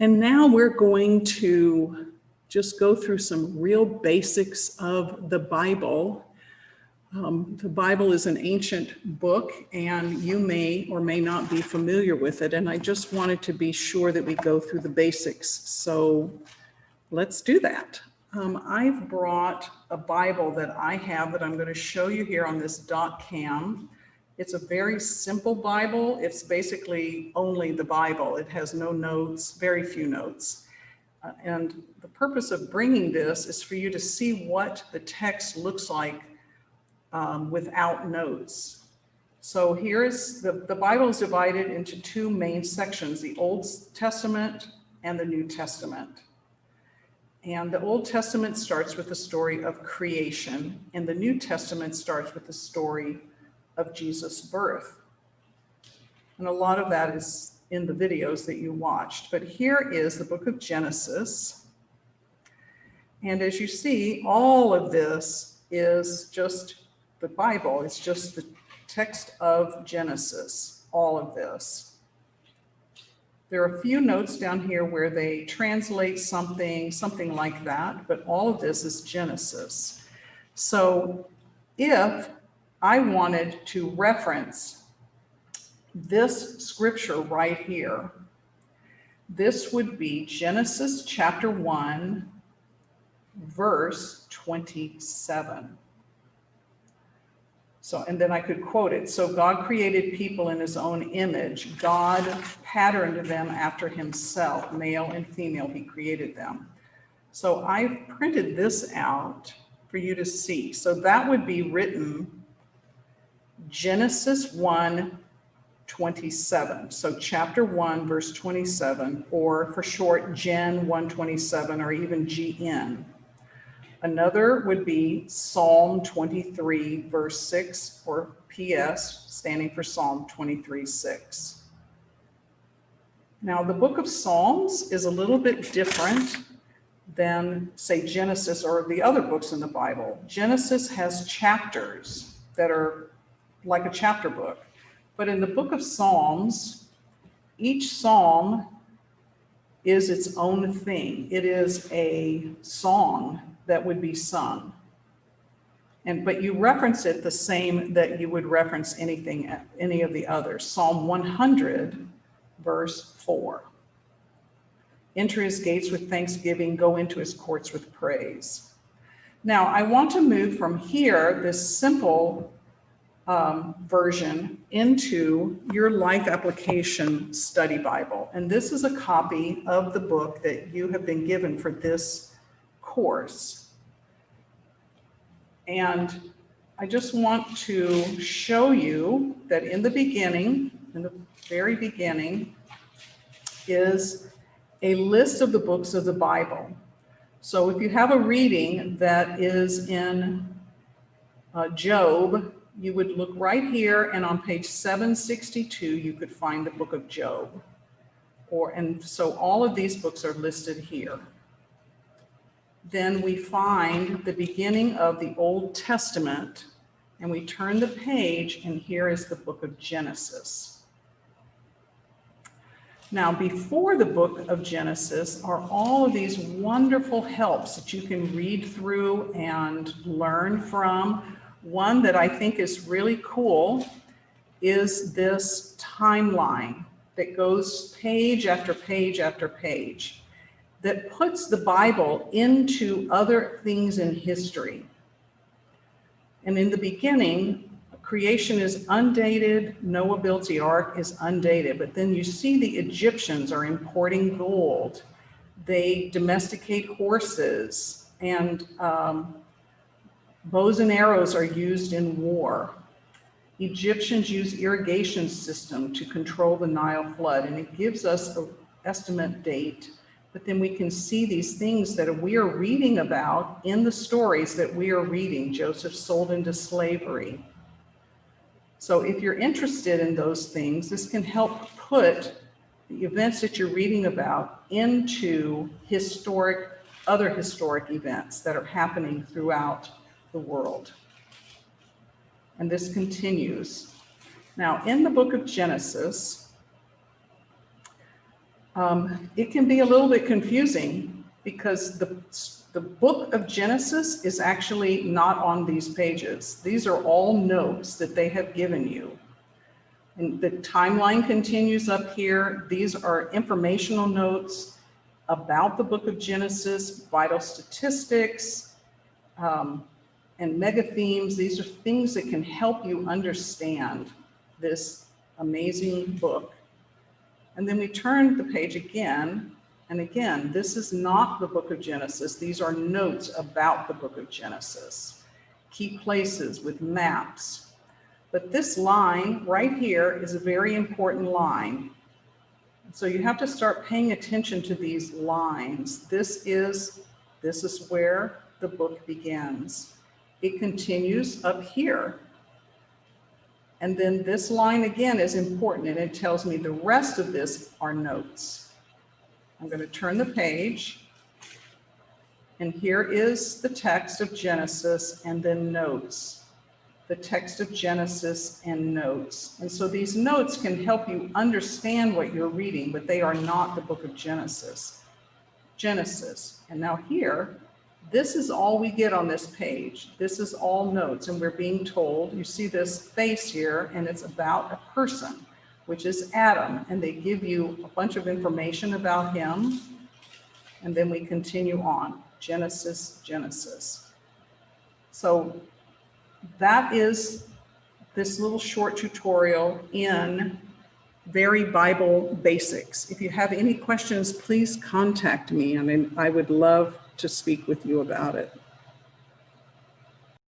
And now we're going to just go through some real basics of the Bible. The Bible is an ancient book, and you may or may not be familiar with it. And I just wanted to be sure that we go through the basics. So let's do that. I've brought a Bible that I have that I'm going to show you here on this .cam. It's a very simple Bible. It's basically only the Bible. It has no notes, very few notes. And the purpose of bringing this is for you to see what the text looks like without notes. So here is the Bible is divided into two main sections, the Old Testament and the New Testament. And the Old Testament starts with the story of creation, and the New Testament starts with the story of Jesus' birth. And a lot of that is in the videos that you watched. But here is the book of Genesis. And as you see, all of this is just the Bible. It's just the text of Genesis, all of this. There are a few notes down here where they translate something like that, but all of this is Genesis. So if I wanted to reference this scripture right here, this would be Genesis chapter 1, verse 27. So, and then I could quote it. So God created people in his own image. God patterned them after himself, male and female, he created them. So I've printed this out for you to see. So that would be written Genesis 1:27. So chapter 1, verse 27, or for short, Gen 1:27, or even GN. Another would be Psalm 23, verse 6, or PS, standing for Psalm 23:6. Now, the book of Psalms is a little bit different than, say, Genesis or the other books in the Bible. Genesis has chapters that are like a chapter book. But in the book of Psalms, each psalm is its own thing. It is a song that would be sung. But you reference it the same that you would reference any of the others. Psalm 100, verse 4. Enter his gates with thanksgiving, go into his courts with praise. Now, I want to move from here, this simple version, into your Life Application Study Bible. And this is a copy of the book that you have been given for this course. And I just want to show you that in the very beginning, is a list of the books of the Bible. So if you have a reading that is in Job, you would look right here, and on page 762, you could find the book of Job. And so all of these books are listed here. Then we find the beginning of the Old Testament, and we turn the page, and here is the book of Genesis. Now, before the book of Genesis are all of these wonderful helps that you can read through and learn from. One that I think is really cool is this timeline that goes page after page after page, that puts the Bible into other things in history. And in the beginning, creation is undated, Noah builds the ark is undated, but then you see the Egyptians are importing gold. They domesticate horses, and bows and arrows are used in war. Egyptians use irrigation system to control the Nile flood, and it gives us an estimate date. But then we can see these things that we are reading about in the stories that we are reading. Joseph sold into slavery. So if you're interested in those things, this can help put the events that you're reading about into other historic events that are happening throughout the world. And this continues. Now, in the book of Genesis, It can be a little bit confusing because the book of Genesis is actually not on these pages. These are all notes that they have given you. And the timeline continues up here. These are informational notes about the book of Genesis, vital statistics, and mega themes. These are things that can help you understand this amazing book. And then we turn the page again, and again, this is not the book of Genesis. These are notes about the book of Genesis, key places with maps. But this line right here is a very important line. So you have to start paying attention to these lines. This is where the book begins. It continues up here. And then this line again is important, and it tells me the rest of this are notes. I'm going to turn the page, and here is the text of Genesis and then notes. The text of Genesis and notes. And so these notes can help you understand what you're reading, but they are not the book of Genesis. Genesis. And now here, this is all we get on this page. This is all notes, and we're being told, you see this face here, and it's about a person, which is Adam, and they give you a bunch of information about him, and then we continue on. Genesis, Genesis. So that is this little short tutorial in Very Bible Basics. If you have any questions, please contact me. I would love to speak with you about it.